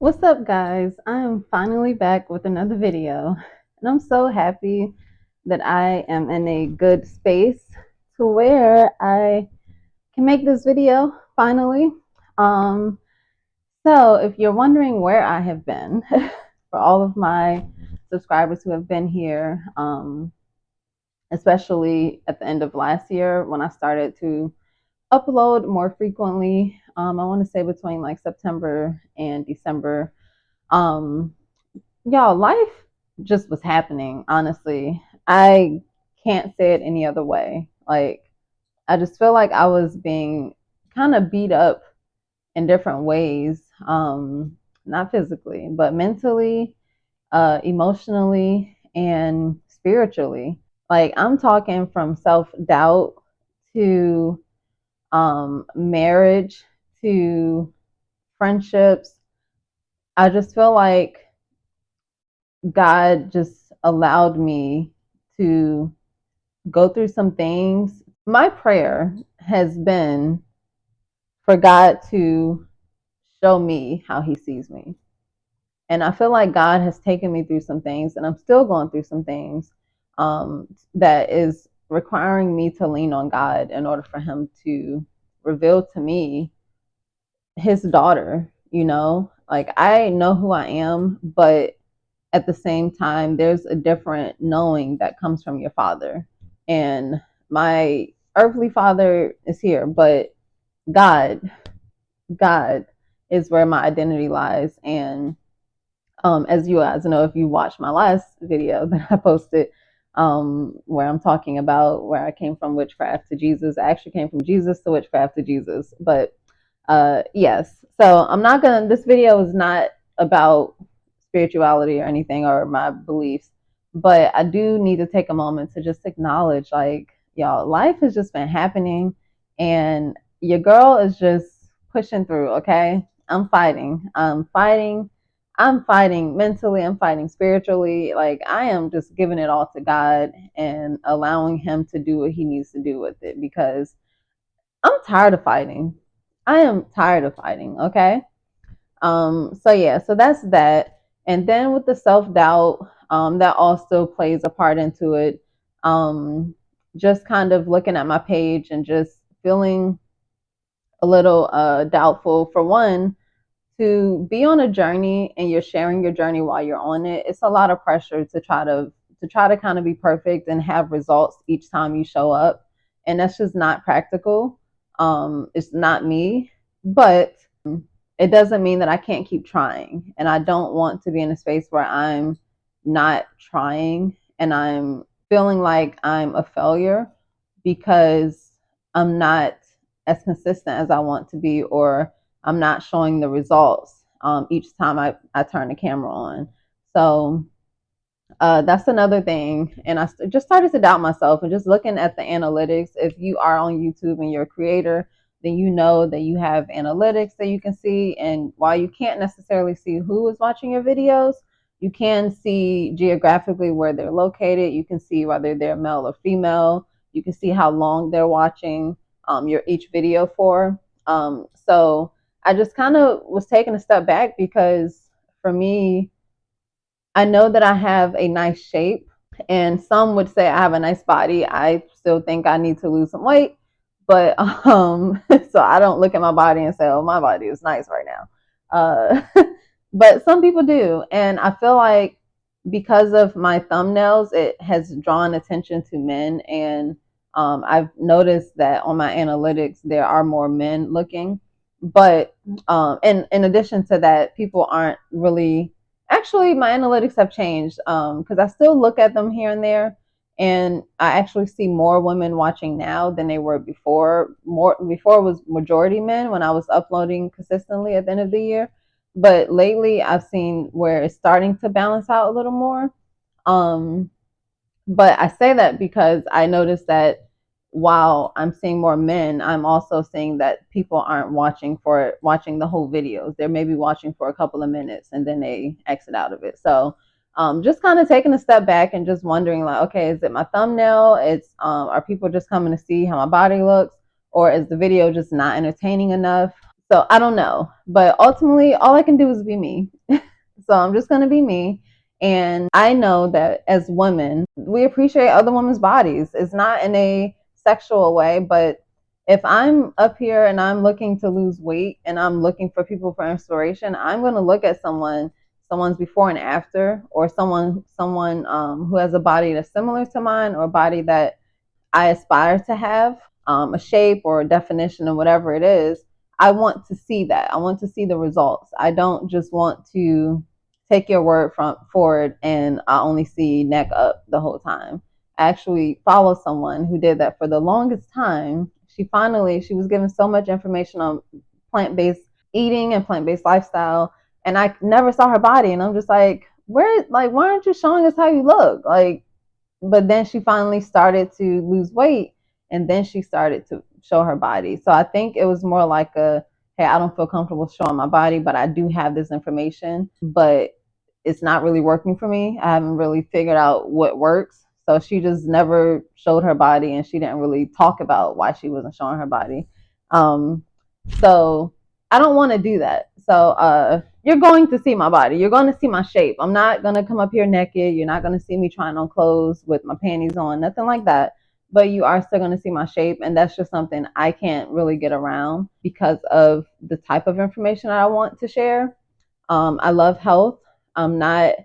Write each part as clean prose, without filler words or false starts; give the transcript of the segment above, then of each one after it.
What's up, guys? I am finally back with another video, and I'm so happy that I am in a good space to where I can make this video finally. Um, so, if you're wondering where I have been, for all of my subscribers who have been here, especially at the end of last year when I started to upload more frequently, I want to say between like September and December. Um, Y'all, life just was happening, honestly. I can't say it any other way. Like, I just feel like I was being kind of beat up in different ways. Not physically, but mentally, emotionally, and spiritually. Like, I'm talking from self doubt to marriage to friendships. I just feel like God just allowed me to go through some things. My prayer has been for God to show me how He sees me. And I feel like God has taken me through some things, and I'm still going through some things that is requiring me to lean on God in order for Him to reveal to me His daughter. Like I know who I am, but at the same time, there's a different knowing that comes from your father. And my earthly father is here, but God, God is where my identity lies. And as you guys know, if you watched my last video that I posted, where I'm talking about where I came from witchcraft to Jesus, I actually came from Jesus to witchcraft to Jesus. But yes, so I'm not gonna. This video is not about spirituality or anything or my beliefs, but I do need to take a moment to just acknowledge, like, y'all, life has just been happening, and your girl is just pushing through. Okay, I'm fighting. I'm fighting. I'm fighting mentally. I'm fighting spiritually. Like, I am just giving it all to God and allowing Him to do what He needs to do with it because I'm tired of fighting. I am tired of fighting. Okay. So yeah, so that's that. And then with the self-doubt, that also plays a part into it. Just kind of looking at my page and just feeling a little doubtful. For one, to be on a journey and you're sharing your journey while you're on it, it's a lot of pressure to try to kind of be perfect and have results each time you show up. And that's just not practical. It's not me, but it doesn't mean that I can't keep trying. And I don't want to be in a space where I'm not trying and I'm feeling like I'm a failure because I'm not as consistent as I want to be, or I'm not showing the results each time I turn the camera on. So that's another thing. And just started to doubt myself and just looking at the analytics. If you are on YouTube and you're a creator, then you know that you have analytics that you can see. And while you can't necessarily see who is watching your videos, you can see geographically where they're located. You can see whether they're male or female. You can see how long they're watching your each video for. So I just kind of was taking a step back because for me, I know that I have a nice shape, and some would say I have a nice body. I still think I need to lose some weight, but so I don't look at my body and say, "Oh, my body is nice right now." But some people do, and I feel like because of my thumbnails, it has drawn attention to men, and I've noticed that on my analytics there are more men looking. But and in addition to that, people aren't really. Actually, my analytics have changed because I still look at them here and there, and I actually see more women watching now than they were before. More before was majority men when I was uploading consistently at the end of the year, but lately I've seen where it's starting to balance out a little more. Um, but I say that because I noticed that while I'm seeing more men, I'm also seeing that people aren't watching the whole videos. They're maybe watching for a couple of minutes and then they exit out of it. So just kind of taking a step back and just wondering, like, okay, is it my thumbnail? It's are people just coming to see how my body looks, or is the video just not entertaining enough? So I don't know, but ultimately, all I can do is be me. So I'm just going to be me. And I know that as women, we appreciate other women's bodies. It's not in a sexual way, but if I'm up here and I'm looking to lose weight and I'm looking for people for inspiration, I'm going to look at someone's before and after, or someone who has a body that's similar to mine, or a body that I aspire to have, a shape or a definition or whatever it is. I want to see that. I want to see the results. I don't just want to take your word for it and I only see neck up the whole time. I actually follow someone who did that for the longest time. She was given so much information on plant-based eating and plant-based lifestyle, and I never saw her body, and I'm just like, why aren't you showing us how you look? Like, but then she finally started to lose weight, and then she started to show her body. So I think it was more like a, hey, I don't feel comfortable showing my body, but I do have this information, but it's not really working for me. I haven't really figured out what works. So she just never showed her body, and she didn't really talk about why she wasn't showing her body. Um, so I don't want to do that. So you're going to see my body. You're going to see my shape. I'm not going to come up here naked. You're not going to see me trying on clothes with my panties on, nothing like that. But you are still going to see my shape. And that's just something I can't really get around because of the type of information I want to share. I love health. I'm not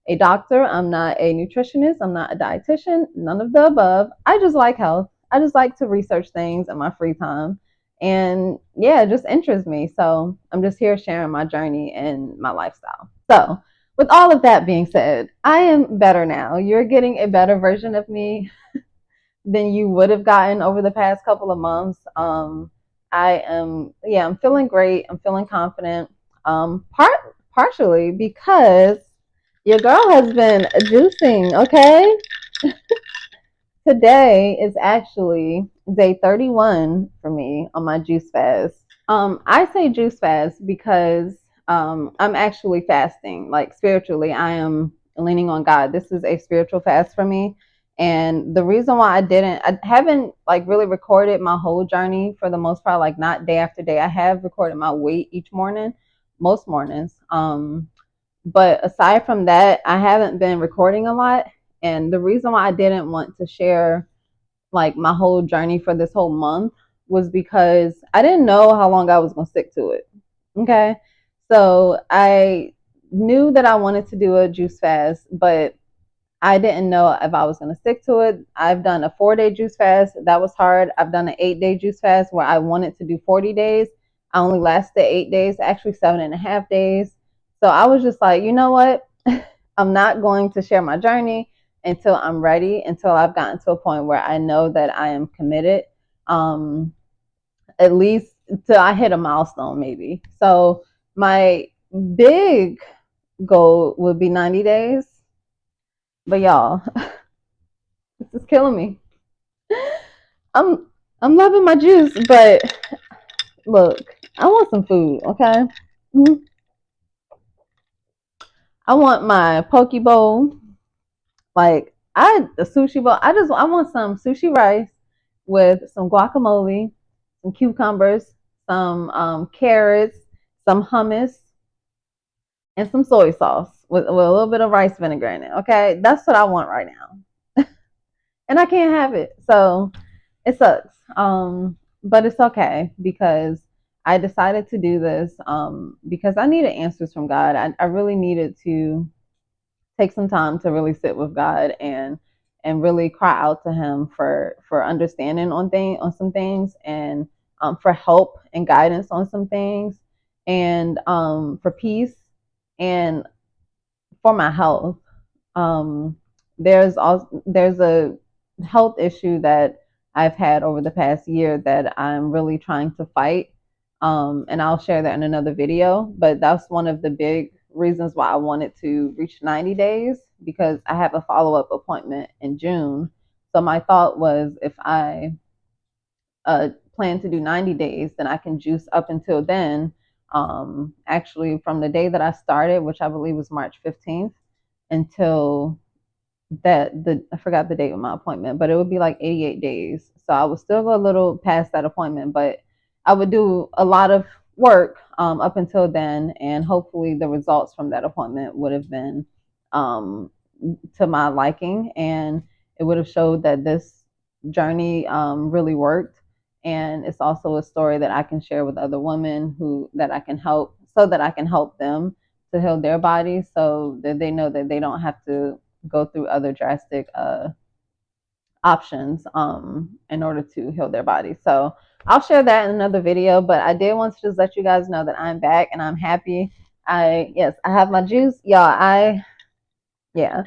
a doctor. I'm not a nutritionist. I'm not a dietitian. None of the above. I just like health. I just like to research things in my free time. And yeah, it just interests me. So I'm just here sharing my journey and my lifestyle. So, with all of that being said, I am better now. You're getting a better version of me than you would have gotten over the past couple of months. I'm feeling great. I'm feeling confident. Partially because your girl has been juicing. Okay, today is actually day 31 for me on my juice fast. I say juice fast because I'm actually fasting, like spiritually. I am leaning on God. This is a spiritual fast for me. And the reason why I haven't like really recorded my whole journey for the most part, like not day after day. I have recorded my weight each morning, most mornings. But aside from that, I haven't been recording a lot. And the reason why I didn't want to share like my whole journey for this whole month was because I didn't know how long I was going to stick to it. Okay. So I knew that I wanted to do a juice fast, but I didn't know if I was going to stick to it. I've done a 4-day juice fast. That was hard. I've done an 8-day juice fast where I wanted to do 40 days. I only lasted 8 days, actually 7.5 days. So I was just like, you know what? I'm not going to share my journey until I'm ready, until I've gotten to a point where I know that I am committed. Um, at least till I hit a milestone, maybe. So my big goal would be 90 days. But y'all, this is killing me. I'm I'm loving my juice, but look, I want some food, okay? Mhm. I want my poke bowl, like a sushi bowl. I want some sushi rice with some guacamole, some cucumbers, some carrots, some hummus, and some soy sauce with a little bit of rice vinegar in it. Okay, that's what I want right now, and I can't have it, so it sucks. But it's okay because I decided to do this because I needed answers from God. I really needed to take some time to really sit with God and really cry out to Him for understanding on some things, and for help and guidance on some things, and for peace, and for my health. Um, there's a health issue that I've had over the past year that I'm really trying to fight. And I'll share that in another video. But that's one of the big reasons why I wanted to reach 90 days, because I have a follow up appointment in June. So my thought was, if I plan to do 90 days, then I can juice up until then. Actually, from the day that I started, which I believe was March 15th, until I forgot the date of my appointment, but it would be like 88 days. So I would still go a little past that appointment, but I would do a lot of work up until then, and hopefully the results from that appointment would have been um, to my liking, and it would have showed that this journey really worked. And it's also a story that I can share with other women who that I can help, so that I can help them to heal their bodies, so that they know that they don't have to go through other drastic options in order to heal their body. So I'll share that in another video, but I did want to just let you guys know that I'm back and I'm happy. Yes, I have my juice. Y'all, yeah.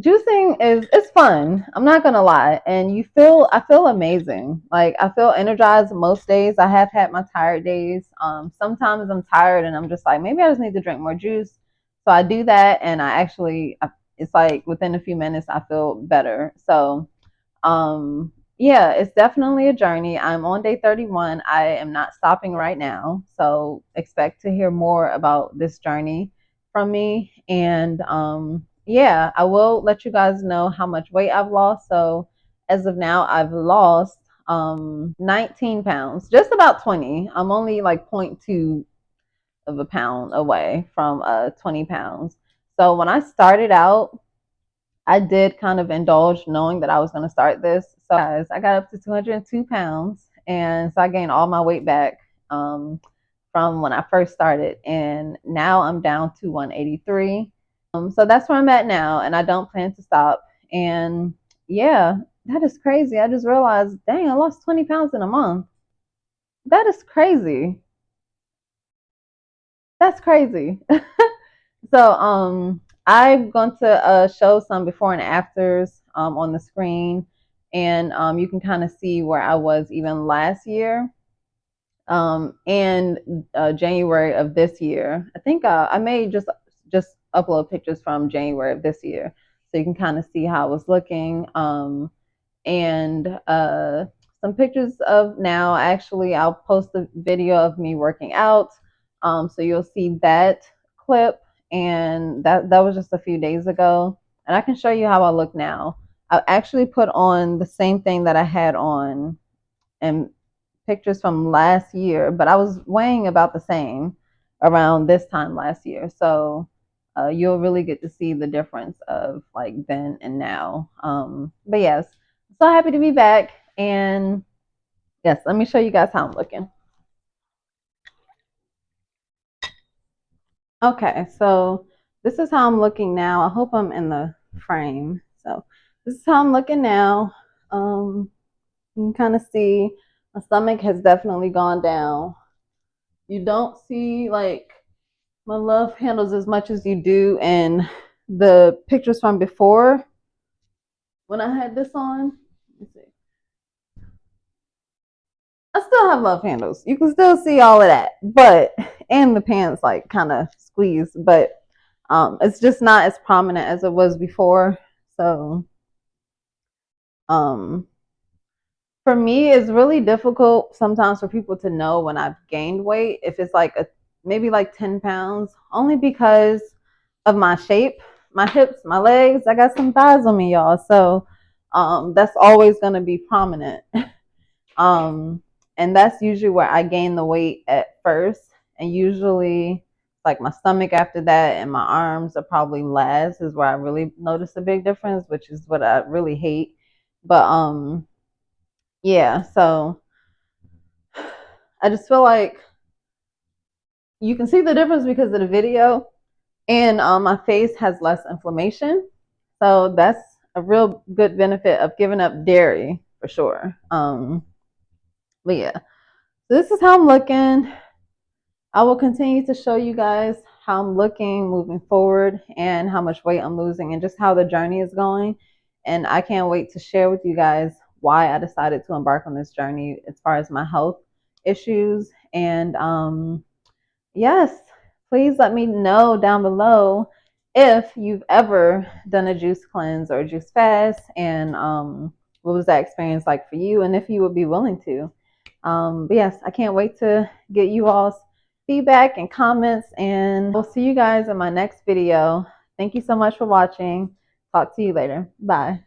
Juicing is it's fun. I'm not gonna lie. And I feel amazing. Like I feel energized most days. I have had my tired days. Sometimes I'm tired and I'm just like, maybe I just need to drink more juice. So I do that and it's like within a few minutes I feel better. So yeah, it's definitely a journey. I'm on day 31. I am not stopping right now. So expect to hear more about this journey from me. And yeah, I will let you guys know how much weight I've lost. So as of now, I've lost 19 pounds, just about 20. I'm only like zero point 0.2 of a pound away from 20 pounds. So when I started out, I did kind of indulge knowing that I was going to start this. So, guys, I got up to 202 pounds. And so I gained all my weight back from when I first started. And now I'm down to 183. So that's where I'm at now. And I don't plan to stop. And yeah, that is crazy. I just realized, dang, I lost 20 pounds in a month. That is crazy. That's crazy. So I'm going to show some before and afters on the screen, and you can kind of see where I was even last year and January of this year. I think I may just upload pictures from January of this year, so you can kind of see how I was looking. And some pictures of now. Actually, I'll post a video of me working out, so you'll see that clip, and that was just a few days ago. And I can show you how I look now. I actually put on the same thing that I had on and pictures from last year, but I was weighing about the same around this time last year. So you'll really get to see the difference of like then and now. But yes, so happy to be back. And yes, let me show you guys how I'm looking. Okay, so this is how I'm looking now. I hope I'm in the frame. So this is how I'm looking now. You can kind of see my stomach has definitely gone down. You don't see like my love handles as much as you do in the pictures from before when I had this on. Let's see. I still have love handles. You can still see all of that, but and the pants like kind of squeezed, but it's just not as prominent as it was before. So um, for me, it's really difficult sometimes for people to know when I've gained weight if it's like maybe like 10 pounds, only because of my shape, my hips, my legs. I got some thighs on me, y'all. So that's always going to be prominent. Um, and that's usually where I gain the weight at first. And usually, like my stomach after that, and my arms are probably last, is where I really notice a big difference, which is what I really hate. But yeah, so I just feel like you can see the difference because of the video, and my face has less inflammation. So that's a real good benefit of giving up dairy for sure. But yeah, so this is how I'm looking. I will continue to show you guys how I'm looking moving forward and how much weight I'm losing and just how the journey is going. And I can't wait to share with you guys why I decided to embark on this journey as far as my health issues. And yes, please let me know down below if you've ever done a juice cleanse or a juice fast, and what was that experience like for you, and if you would be willing to. But yes, I can't wait to get you all's feedback and comments, and we'll see you guys in my next video. Thank you so much for watching. Talk to you later. Bye.